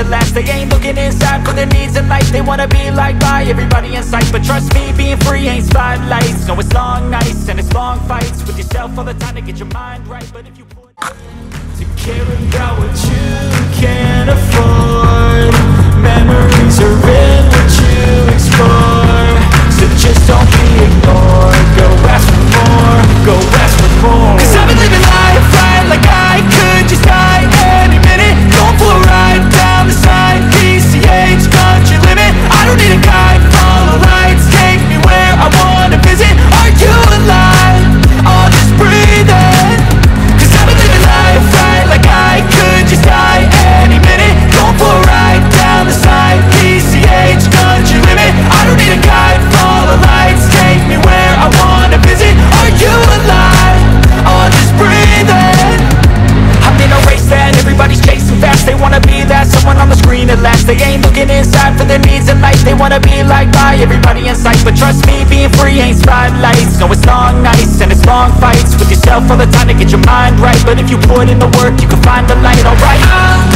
at last. They ain't looking inside for their needs in life. They wanna be liked by everybody in sight, but trust me, being free ain't spotlights. No, it's long nights and it's long fights with yourself all the time to get your mind right. But if you put to care about what you can't afford, memories are in what you explore. So just don't be ignored. Go ask for more. Go ask for more. 'Cause I've been living life right like I could just die any minute. Going for a ride down the side. PCH, country limit. I don't need a guide. Follow lights. Take me where I wanna visit. Are you alive? I'll just breathe in. 'Cause I've been living life right like I could just die any minute. Going for a ride down the side. PCH, country limit. I don't need a guide. Follow lights. Take me where I wanna visit. Are you alive? I'll just breathe in. I'm in a race that everybody's chasing fast. They wanna be that someone on the screen at last. They ain't looking inside for their needs in life. They wanna be liked by everybody in sight, but trust me, being free ain't spotlights. No, it's long nights and it's long fights with yourself all the time to get your mind right. But if you put in the work, you can find the light, alright.